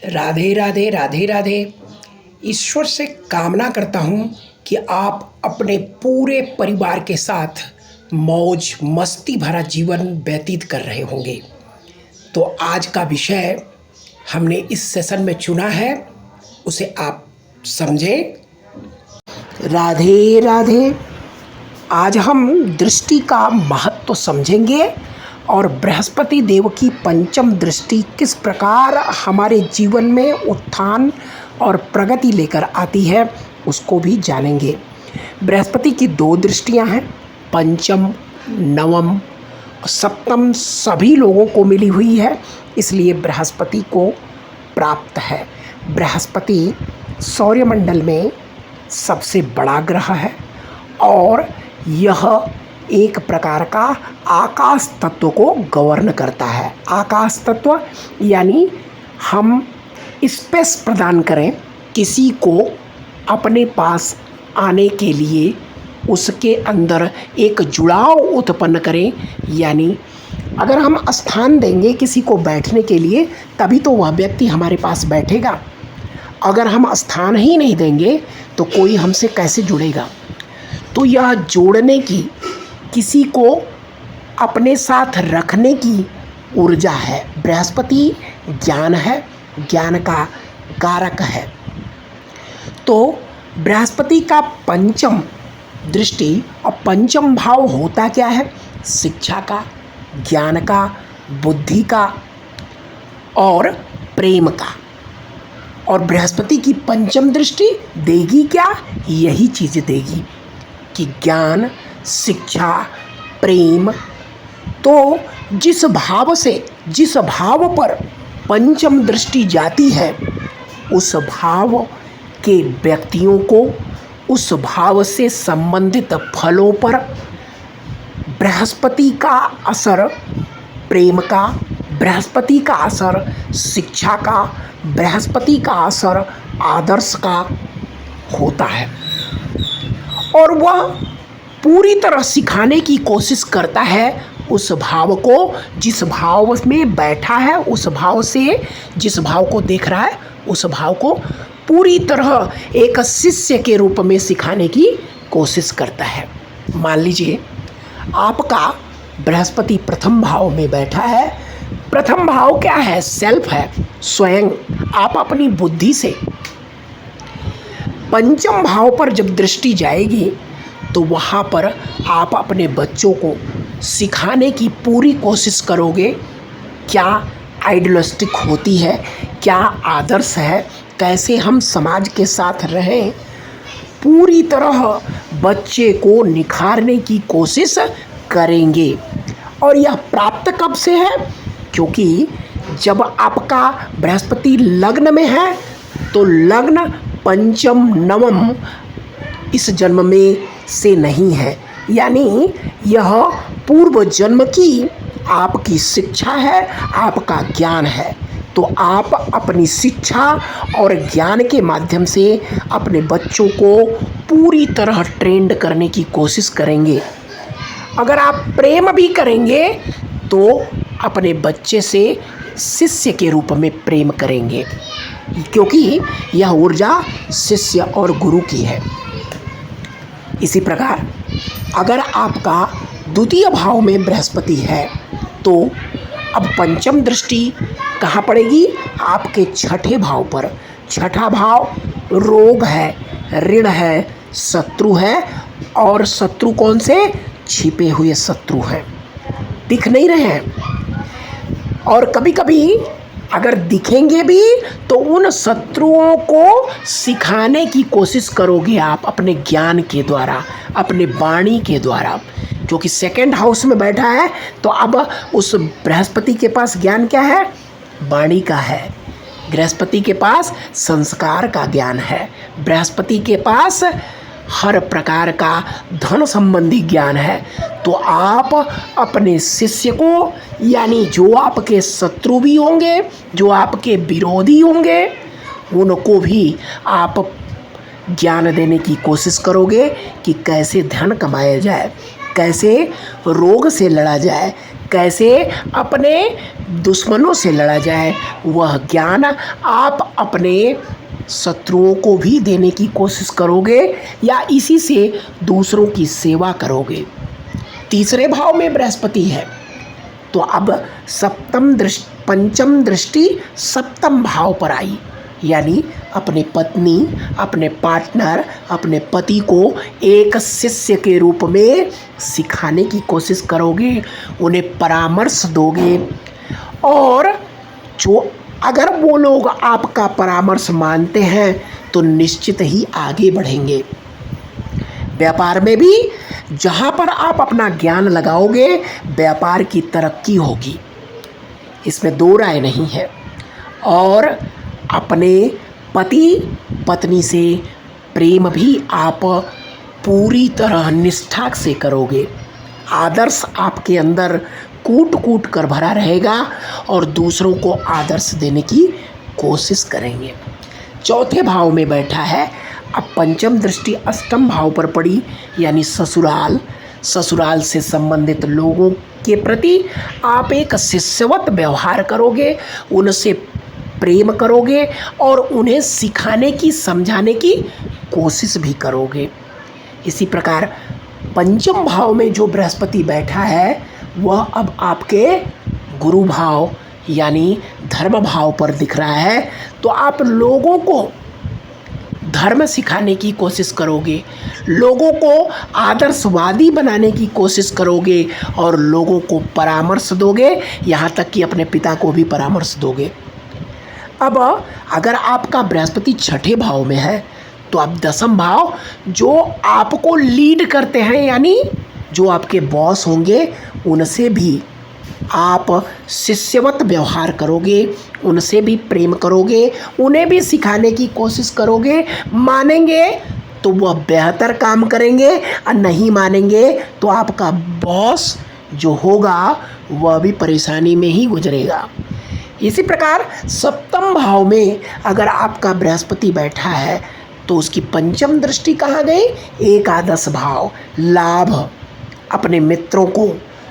राधे राधे राधे राधे। ईश्वर से कामना करता हूँ कि आप अपने पूरे परिवार के साथ मौज मस्ती भरा जीवन व्यतीत कर रहे होंगे। तो आज का विषय हमने इस सेशन में चुना है, उसे आप समझें। राधे राधे। आज हम दृष्टि का महत्व समझेंगे और बृहस्पति देव की पंचम दृष्टि किस प्रकार हमारे जीवन में उत्थान और प्रगति लेकर आती है उसको भी जानेंगे। बृहस्पति की दो दृष्टियां हैं, पंचम, नवम, सप्तम सभी लोगों को मिली हुई है, इसलिए बृहस्पति को प्राप्त है। बृहस्पति सौरमंडल में सबसे बड़ा ग्रह है और यह एक प्रकार का आकाश तत्व को गवर्न करता है। आकाश तत्व यानी हम स्पेस प्रदान करें किसी को अपने पास आने के लिए, उसके अंदर एक जुड़ाव उत्पन्न करें। यानी अगर हम स्थान देंगे किसी को बैठने के लिए तभी तो वह व्यक्ति हमारे पास बैठेगा। अगर हम स्थान ही नहीं देंगे तो कोई हमसे कैसे जुड़ेगा। तो यह जोड़ने की, किसी को अपने साथ रखने की ऊर्जा है। बृहस्पति ज्ञान है, ज्ञान का कारक है। तो बृहस्पति का पंचम दृष्टि और पंचम भाव होता क्या है? शिक्षा का, ज्ञान का, बुद्धि का और प्रेम का। और बृहस्पति की पंचम दृष्टि देगी क्या? यही चीज़ देगी कि ज्ञान, शिक्षा, प्रेम। तो जिस भाव पर पंचम दृष्टि जाती है उस भाव के व्यक्तियों को, उस भाव से संबंधित फलों पर बृहस्पति का असर प्रेम का, बृहस्पति का असर शिक्षा का, बृहस्पति का असर आदर्श का होता है। और वह पूरी तरह सिखाने की कोशिश करता है उस भाव को, जिस भाव में बैठा है, उस भाव से, जिस भाव को देख रहा है उस भाव को पूरी तरह एक शिष्य के रूप में सिखाने की कोशिश करता है। मान लीजिए आपका बृहस्पति प्रथम भाव में बैठा है। प्रथम भाव क्या है? सेल्फ है, स्वयं। आप अपनी बुद्धि से पंचम भाव पर जब दृष्टि जाएगी तो वहाँ पर आप अपने बच्चों को सिखाने की पूरी कोशिश करोगे। क्या आइडियलिस्टिक होती है, क्या आदर्श है, कैसे हम समाज के साथ रहें, पूरी तरह बच्चे को निखारने की कोशिश करेंगे। और यह प्राप्त कब से है? क्योंकि जब आपका बृहस्पति लग्न में है तो लग्न पंचम नवम इस जन्म में से नहीं है, यानी यह पूर्व जन्म की आपकी शिक्षा है, आपका ज्ञान है। तो आप अपनी शिक्षा और ज्ञान के माध्यम से अपने बच्चों को पूरी तरह ट्रेंड करने की कोशिश करेंगे। अगर आप प्रेम भी करेंगे तो अपने बच्चे से शिष्य के रूप में प्रेम करेंगे, क्योंकि यह ऊर्जा शिष्य और गुरु की है। इसी प्रकार अगर आपका द्वितीय भाव में बृहस्पति है तो अब पंचम दृष्टि कहाँ पड़ेगी? आपके छठे भाव पर। छठा भाव रोग है, ऋण है, शत्रु है। और शत्रु कौन से? छिपे हुए शत्रु हैं, दिख नहीं रहे हैं। और कभी कभी अगर दिखेंगे भी तो उन शत्रुओं को सिखाने की कोशिश करोगे आप अपने ज्ञान के द्वारा, अपने वाणी के द्वारा। क्योंकि सेकंड हाउस में बैठा है तो अब उस बृहस्पति के पास ज्ञान क्या है? वाणी का है। बृहस्पति के पास संस्कार का ज्ञान है। बृहस्पति के पास हर प्रकार का धन संबंधी ज्ञान है। तो आप अपने शिष्य को, यानी जो आपके शत्रु भी होंगे, जो आपके विरोधी होंगे, उनको भी आप ज्ञान देने की कोशिश करोगे कि कैसे धन कमाया जाए, कैसे रोग से लड़ा जाए, कैसे अपने दुश्मनों से लड़ा जाए, वह ज्ञान आप अपने शत्रुओं को भी देने की कोशिश करोगे या इसी से दूसरों की सेवा करोगे। तीसरे भाव में बृहस्पति है, तो अब पंचम दृष्टि सप्तम भाव पर आई, यानी अपनी पत्नी, अपने पार्टनर, अपने पति को एक शिष्य के रूप में सिखाने की कोशिश करोगे, उन्हें परामर्श दोगे और जो अगर वो लोग आपका परामर्श मानते हैं तो निश्चित ही आगे बढ़ेंगे। व्यापार में भी जहाँ पर आप अपना ज्ञान लगाओगे व्यापार की तरक्की होगी, इसमें दो राय नहीं है। और अपने पति पत्नी से प्रेम भी आप पूरी तरह निष्ठा से करोगे। आदर्श आपके अंदर कूट कूट कर भरा रहेगा और दूसरों को आदर्श देने की कोशिश करेंगे। चौथे भाव में बैठा है, अब पंचम दृष्टि अष्टम भाव पर पड़ी, यानी ससुराल से संबंधित लोगों के प्रति आप एक शिष्यवत व्यवहार करोगे, उनसे प्रेम करोगे और उन्हें सिखाने की, समझाने की कोशिश भी करोगे। इसी प्रकार पंचम भाव में जो बृहस्पति बैठा है वह अब आपके गुरु भाव यानी धर्म भाव पर दिख रहा है, तो आप लोगों को धर्म सिखाने की कोशिश करोगे, लोगों को आदर्शवादी बनाने की कोशिश करोगे और लोगों को परामर्श दोगे, यहाँ तक कि अपने पिता को भी परामर्श दोगे। अब अगर आपका बृहस्पति छठे भाव में है तो अब दसम भाव जो आपको लीड करते हैं, यानी जो आपके बॉस होंगे, उनसे भी आप शिष्यवत व्यवहार करोगे, उनसे भी प्रेम करोगे, उन्हें भी सिखाने की कोशिश करोगे। मानेंगे तो वह बेहतर काम करेंगे और नहीं मानेंगे तो आपका बॉस जो होगा वह भी परेशानी में ही गुजरेगा। इसी प्रकार सप्तम भाव में अगर आपका बृहस्पति बैठा है तो उसकी पंचम दृष्टि कहाँ गई? एकादश भाव, लाभ, अपने मित्रों को,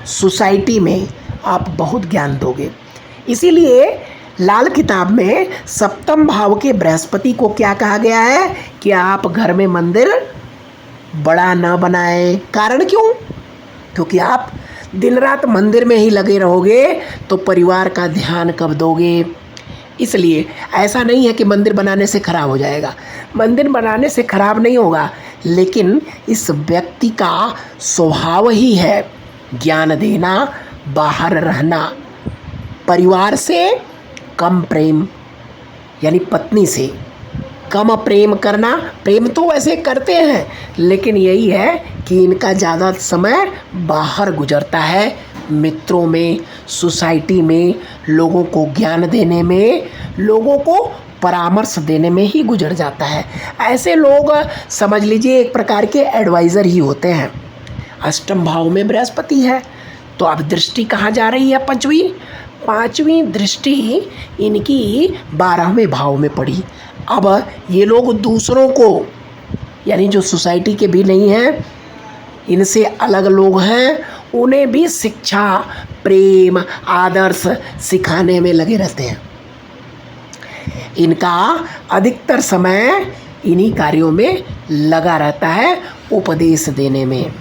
सोसाइटी में आप बहुत ज्ञान दोगे। इसीलिए लाल किताब में सप्तम भाव के बृहस्पति को क्या कहा गया है कि आप घर में मंदिर बड़ा न बनाएं। कारण क्यों? क्योंकि आप दिन रात मंदिर में ही लगे रहोगे तो परिवार का ध्यान कब दोगे? इसलिए ऐसा नहीं है कि मंदिर बनाने से खराब हो जाएगा, मंदिर बनाने से खराब नहीं होगा, लेकिन इस व्यक्ति का स्वभाव ही है ज्ञान देना, बाहर रहना, परिवार से कम प्रेम, यानी पत्नी से कम प्रेम करना। प्रेम तो वैसे करते हैं, लेकिन यही है कि इनका ज़्यादा समय बाहर गुजरता है, मित्रों में, सोसाइटी में, लोगों को ज्ञान देने में, लोगों को परामर्श देने में ही गुजर जाता है। ऐसे लोग समझ लीजिए एक प्रकार के एडवाइज़र ही होते हैं। अष्टम भाव में बृहस्पति है तो अब दृष्टि कहाँ जा रही है? पांचवी दृष्टि इनकी 12वें भाव में पड़ी। अब ये लोग दूसरों को, यानी जो सोसाइटी के भी नहीं हैं, इनसे अलग लोग हैं, उन्हें भी शिक्षा, प्रेम, आदर्श सिखाने में लगे रहते हैं। इनका अधिकतर समय इन्हीं कार्यों में लगा रहता है, उपदेश देने में।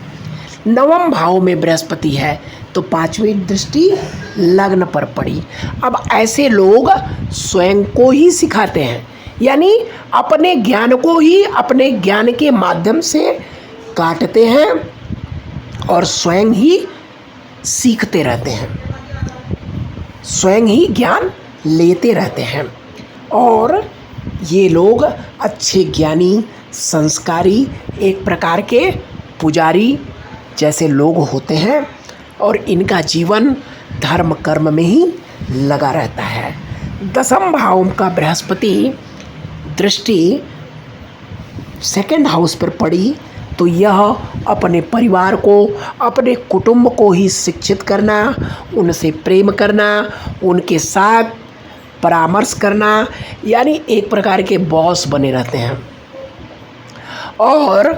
नवम भाव में बृहस्पति है तो पांचवी दृष्टि लग्न पर पड़ी। अब ऐसे लोग स्वयं को ही सिखाते हैं, यानी अपने ज्ञान को ही अपने ज्ञान के माध्यम से काटते हैं और स्वयं ही सीखते रहते हैं, स्वयं ही ज्ञान लेते रहते हैं। और ये लोग अच्छे ज्ञानी, संस्कारी, एक प्रकार के पुजारी जैसे लोग होते हैं और इनका जीवन धर्म कर्म में ही लगा रहता है। दसम भाव का बृहस्पति दृष्टि सेकंड हाउस पर पड़ी तो यह अपने परिवार को, अपने कुटुंब को ही शिक्षित करना, उनसे प्रेम करना, उनके साथ परामर्श करना, यानी एक प्रकार के बॉस बने रहते हैं। और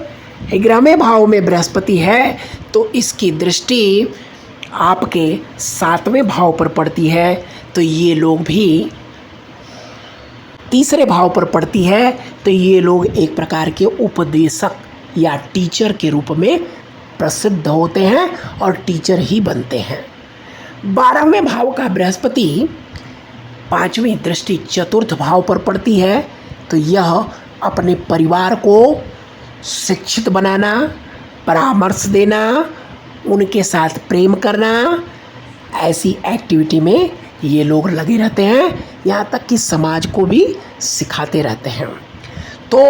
11वें भाव में बृहस्पति है तो इसकी दृष्टि आपके 7वें भाव पर पड़ती है तो ये लोग भी तीसरे भाव पर पड़ती है तो ये लोग एक प्रकार के उपदेशक या टीचर के रूप में प्रसिद्ध होते हैं और टीचर ही बनते हैं। 12वें भाव का बृहस्पति 5वीं दृष्टि चतुर्थ भाव पर पड़ती है तो यह अपने परिवार को शिक्षित बनाना, परामर्श देना, उनके साथ प्रेम करना, ऐसी एक्टिविटी में ये लोग लगे रहते हैं, यहाँ तक कि समाज को भी सिखाते रहते हैं। तो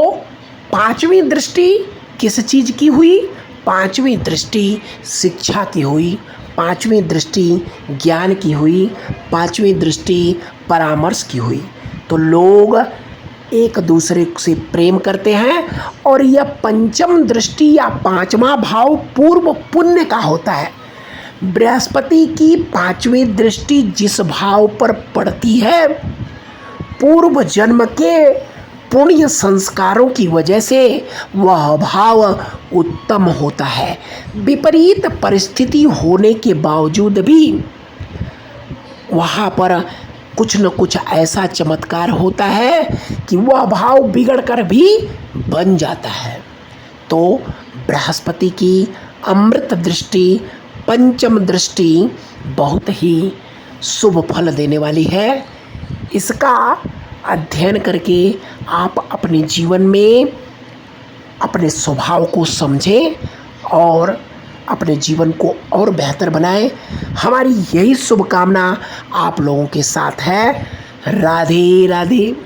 5वीं दृष्टि किस चीज़ की हुई? 5वीं दृष्टि शिक्षा की हुई, 5वीं दृष्टि ज्ञान की हुई, 5वीं दृष्टि परामर्श की हुई। तो लोग एक दूसरे से प्रेम करते हैं और यह पंचम दृष्टि या 5वां भाव पूर्व पुण्य का होता है। बृहस्पति की 5वीं दृष्टि जिस भाव पर पड़ती है, पूर्व जन्म के पुण्य संस्कारों की वजह से वह भाव उत्तम होता है। विपरीत परिस्थिति होने के बावजूद भी वहाँ पर कुछ न कुछ ऐसा चमत्कार होता है कि वह भाव बिगड़कर भी बन जाता है। तो बृहस्पति की अमृत दृष्टि, पंचम दृष्टि बहुत ही शुभ फल देने वाली है। इसका अध्ययन करके आप अपने जीवन में अपने स्वभाव को समझें और अपने जीवन को और बेहतर बनाएं। हमारी यही शुभकामना आप लोगों के साथ है। राधे राधे।